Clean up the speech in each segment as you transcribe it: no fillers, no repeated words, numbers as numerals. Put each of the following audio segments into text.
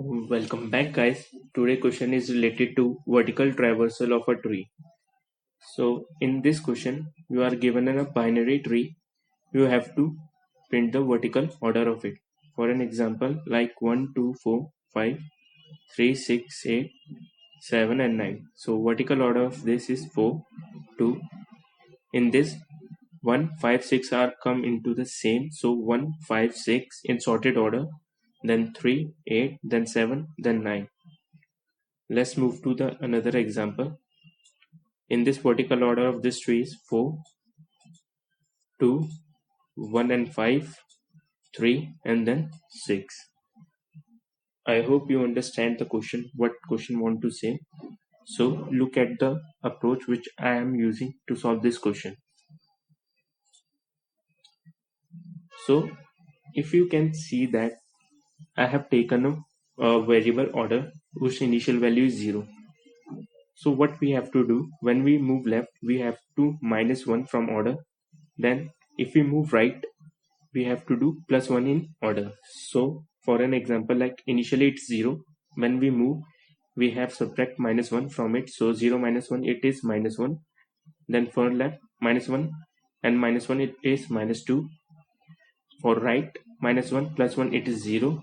Welcome back, guys. Today question is related to vertical traversal of a tree. So in this question, you are given a binary tree. You have to print the vertical order of it. For an example, like 1, 2, 4, 5, 3, 6, 8, 7, and 9. So vertical order of this is 4, 2. In this 1, 5, 6 are come into the same. So 1, 5, 6 in sorted order. Then 3, 8, then 7, then 9. Let's move to the another example. In this vertical order of this tree is 4, 2, 1 and 5, 3 and then 6. I hope you understand the question, what question want to say. So look at the approach which I am using to solve this question. So if you can see that I have taken a variable order whose initial value is 0. So what we have to do when we move left, we have to minus 1 from order. Then if we move right, we have to do plus 1 in order. So for an example, like initially it's 0. When we move, we have subtract minus 1 from it. So 0 minus 1, it is minus 1. Then for left, minus 1 and minus 1, it is minus 2. For right, minus 1 plus 1, it is 0.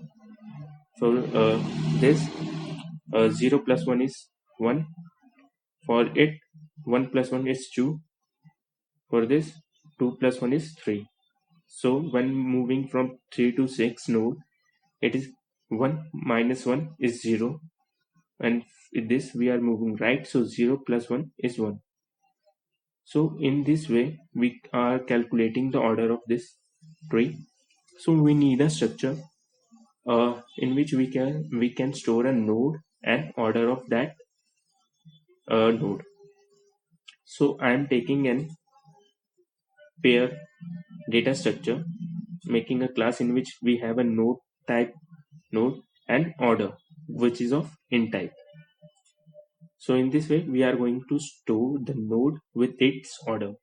For this, 0 plus 1 is 1. For it, 1 plus 1 is 2. For this, 2 plus 1 is 3. So when moving from 3 to 6 node, it is 1 minus 1 is 0, and with this we are moving right, so 0 plus 1 is 1. So in this way we are calculating the order of this tree. So we need a structure in which we can store a node and order of that node. So I am taking an pair data structure, making a class in which we have a node type node and order which is of int type. So in this way we are going to store the node with its order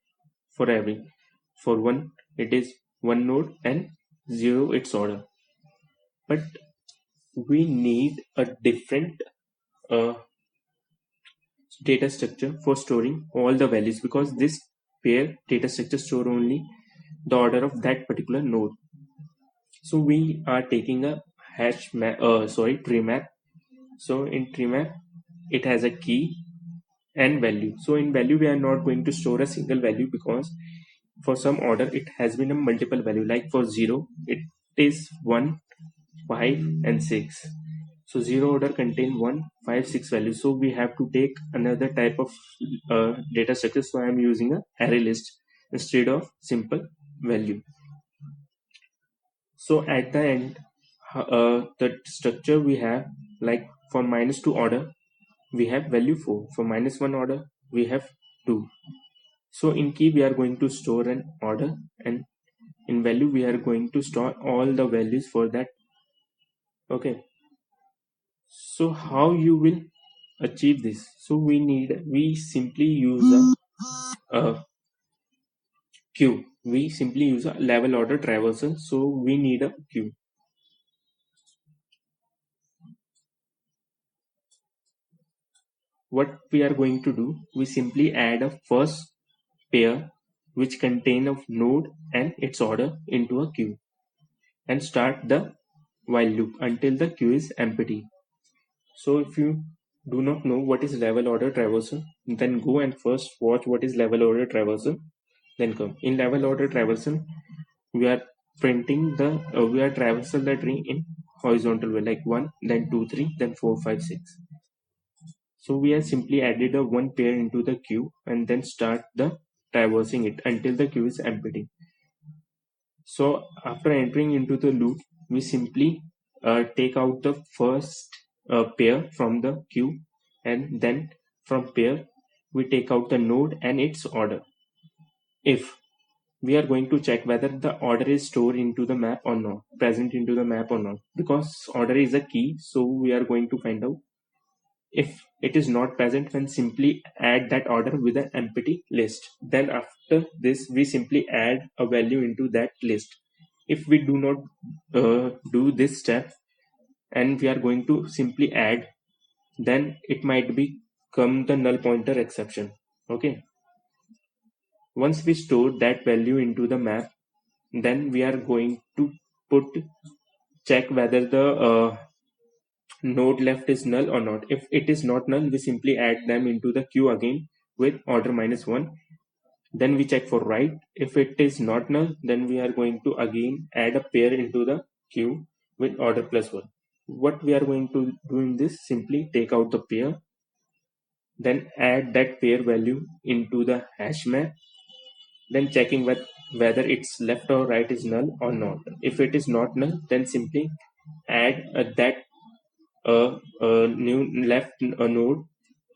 for every. For 1 it is 1 node and 0 its order. But we need a different uh, data structure for storing all the values, because this pair data structure store only the order of that particular node. So we are taking a tree map. So in tree map it has a key and value. So in value we are not going to store a single value, because for some order it has been a multiple value. Like for 0 it is 1, 5 and 6. So 0 order contain 1, 5, 6 values. So we have to take another type of data structure. So I am using a array list instead of simple value. So at the end the structure we have, like for -2 order we have value 4. For -1 order we have 2. So in key we are going to store an order, and in value we are going to store all the values for that. Okay. So how you will achieve this? So we simply use a queue. We simply use a level order traversal. So we need a queue. What we are going to do? We simply add a first pair which contain of node and its order into a queue, and start the while loop until the queue is empty. So if you do not know what is level order traversal, then go and first watch what is level order traversal, then come. In level order traversal, we are printing we are traversal the tree in horizontal way, like 1, then 2, 3, then 4, 5, 6. So we have simply added a one pair into the queue and then start the traversing it until the queue is empty. So after entering into the loop, we simply take out the first pair from the queue, and then from pair we take out the node and its order. If we are going to check whether the order is stored into the map or not, present into the map or not, because order is a key. So we are going to find out if it is not present, then simply add that order with an empty list. Then after this we simply add a value into that list. If we do not do this step and we are going to simply add, then it might become the null pointer exception. Okay. Once we store that value into the map, then we are going to check whether the node left is null or not. If it is not null, we simply add them into the queue again with order -1. Then we check for right. If it is not null, then we are going to again add a pair into the queue with order +1. What we are going to do in this, simply take out the pair, then add that pair value into the hash map, then checking whether its left or right is null or not. If it is not null, then simply add that new left node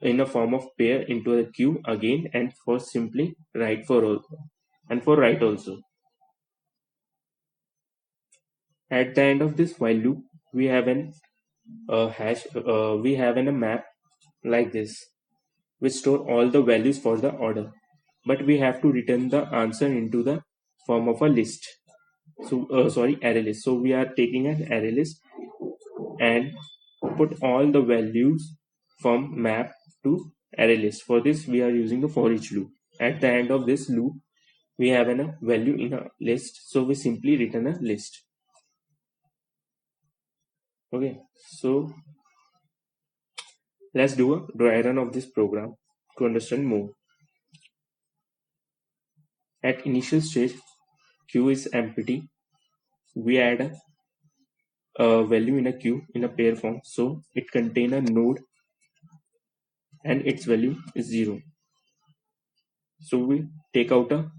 in a form of pair into the queue again, and for simply right for also, and for right also. At the end of this while loop, we have an hash. We have a map like this, which store all the values for the order, but we have to return the answer into the form of a list. So array list. So we are taking an array list and put all the values from map to array list. For this, we are using the for each loop. At the end of this loop, we have a value in a list, so we simply return a list. Okay, so let's do a dry run of this program to understand more. At initial stage, queue is empty. We add a value in a queue in a pair form, so it contains a node and its value is 0. So we take out a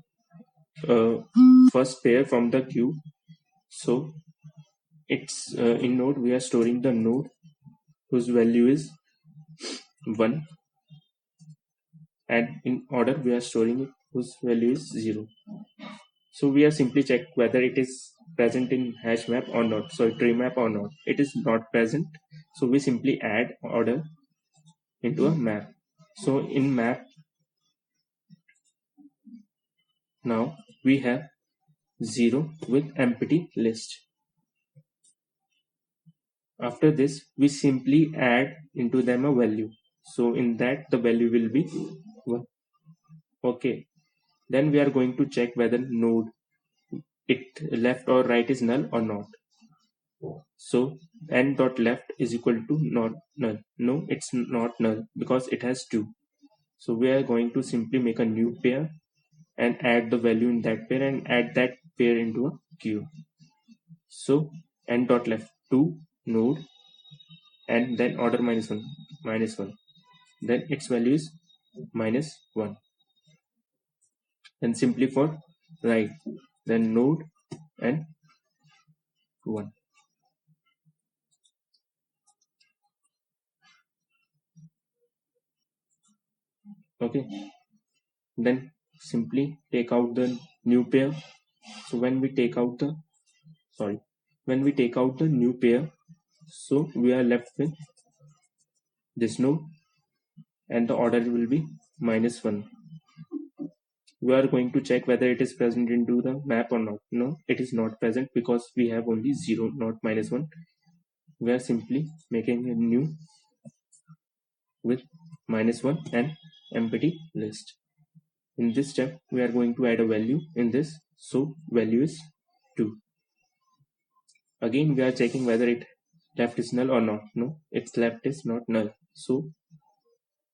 first pair from the queue. So it's in node, we are storing the node whose value is 1, and in order we are storing it whose value is 0. So we are simply check whether it is present in hash map or not, so tree map or not. It is not present, so we simply add order into a map. So in map, now we have 0 with empty list. After this, we simply add into them a value. So in that, the value will be 1. Okay. Then we are going to check whether node it left or right is null or not. So n dot left is equal to not null. No, it's not null because it has 2. So we are going to simply make a new pair and add the value in that pair and add that pair into a queue. So n dot left 2 node and then order -1. Then its value is -1. And simply for right, then node and 1. Okay. Then simply take out the new pair. So when we take out the new pair, so we are left with this node and the order will be -1. We are going to check whether it is present into the map or not. No, it is not present because we have only 0, not -1. We are simply making a new with -1 and empty list. In this step, we are going to add a value in this. So value is 2. Again, we are checking whether it left is null or not. No, its left is not null. So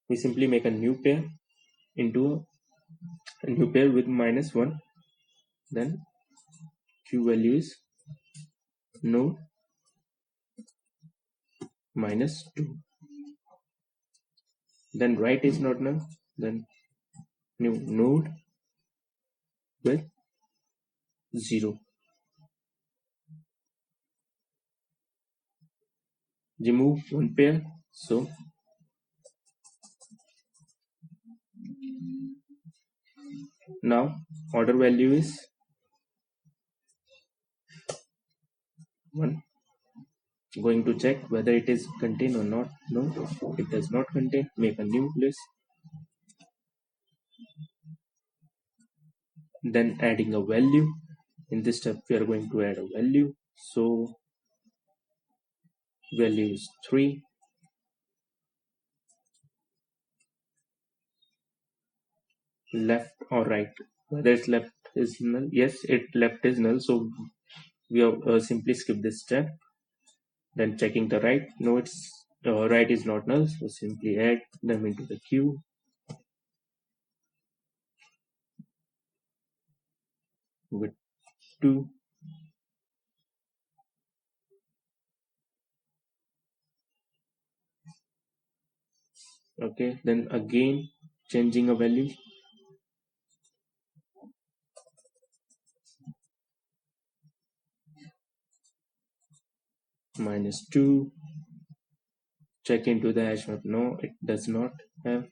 we simply make a new pair into a new pair with -1. Then Q value is node -2. Then right is not null. Then new node with 0. Remove one pair. So now order value is 1. Going to check whether it is contained or not. No, it does not contain. Make a new list. Then adding a value. In this step, we are going to add a value. So value is 3. Left or right, whether it's left is null. Yes, it left is null, so we have simply skip this step. Then checking the right, no, it's right is not null, so simply add them into the queue. With 2. Okay, then again changing a value, -2. Check into the hash map, no, it does not have.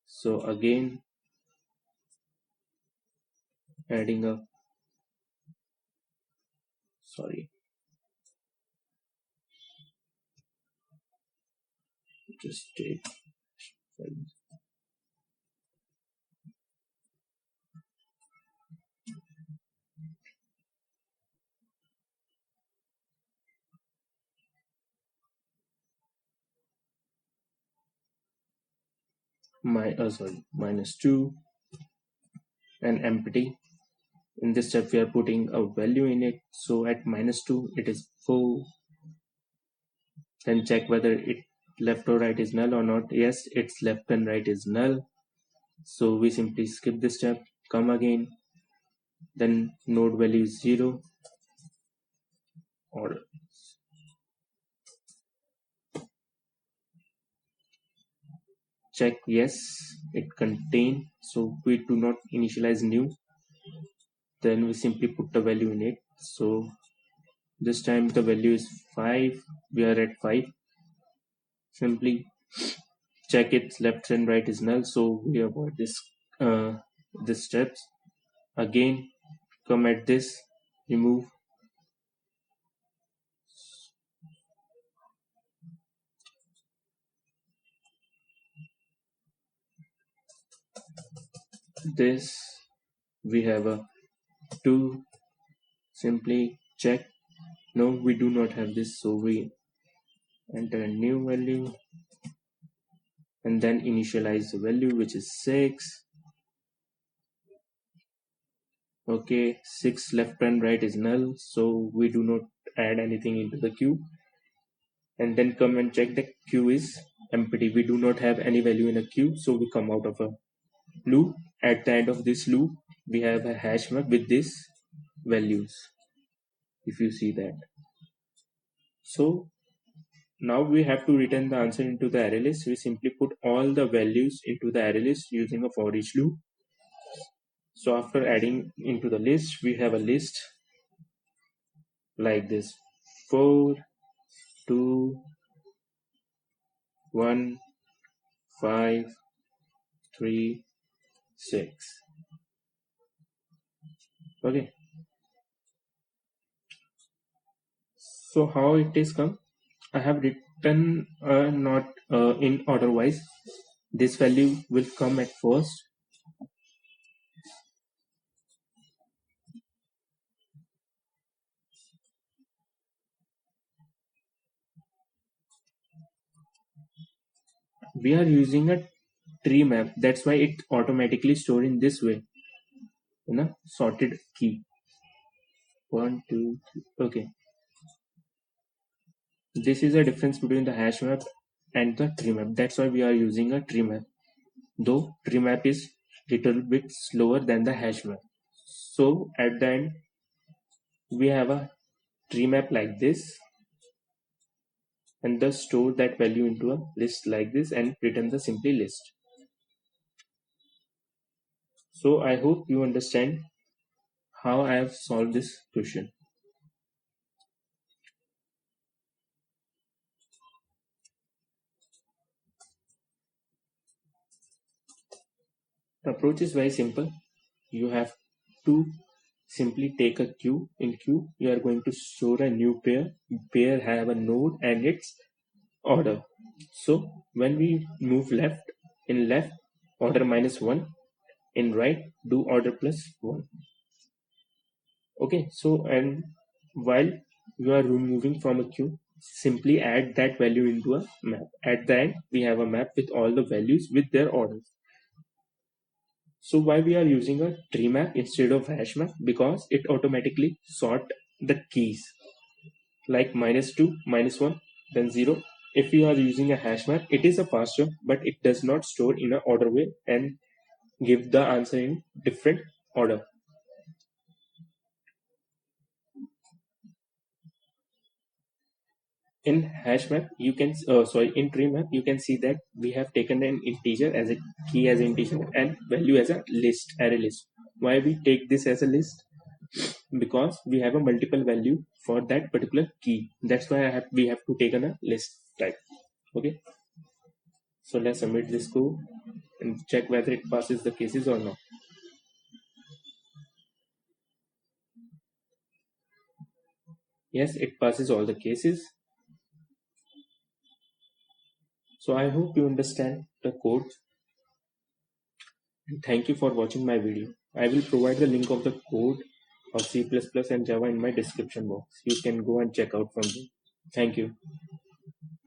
So again adding a, sorry, just take -2 and empty. In this step we are putting a value in it, so at -2 it is 4. Then check whether it left or right is null or not. Yes, it's left and right is null, so we simply skip this step, come again, then node value is 0, or check yes it contain, so we do not initialize new, then we simply put the value in it. So this time the value is 5, we are at 5. Simply check its left and right is null, so we avoid this steps. Again come at this, remove, this, we have a 2, simply check, no, we do not have this, so we enter a new value and then initialize the value, which is 6. Okay, 6 left and right is null, so we do not add anything into the queue. And then come and check the queue is empty, we do not have any value in a queue, so we come out of a loop. At the end of this loop we have a hash map with these values, if you see that. So now we have to return the answer into the array list. We simply put all the values into the array list using a for each loop. So after adding into the list, we have a list like this: 4, 2, 1, 5, 3, 6. Okay. So how it is come? I have written not in order wise. This value will come at first. We are using a tree map, that's why it automatically stored in this way, in a sorted key. 1, 2, 3. Okay. This is a difference between the hash map and the tree map. That's why we are using a tree map. Though tree map is little bit slower than the hash map. So at the end, we have a tree map like this, and thus store that value into a list like this and return the simply list. So I hope you understand how I have solved this question. The approach is very simple. You have to simply take a queue. In queue, you are going to store a new pair. Pair have a node and its order. So when we move left, in left, order -1. In right, do order +1. Okay, so and while you are removing from a queue, simply add that value into a map. At the end, we have a map with all the values with their orders. So why we are using a tree map instead of hash map? Because it automatically sort the keys like -2, -1, then 0. If you are using a hash map, it is a faster, but it does not store in an order way and give the answer in different order. In hash map, you can in tree map, you can see that we have taken an integer as a key as an integer and value as a list, array list. Why we take this as a list? Because we have a multiple value for that particular key. That's why we have to take on a list type. Okay. So let's submit this code and check whether it passes the cases or not. Yes, it passes all the cases. So I hope you understand the code. Thank you for watching my video. I will provide the link of the code of C++ and Java in my description box. You can go and check out from there. Thank you.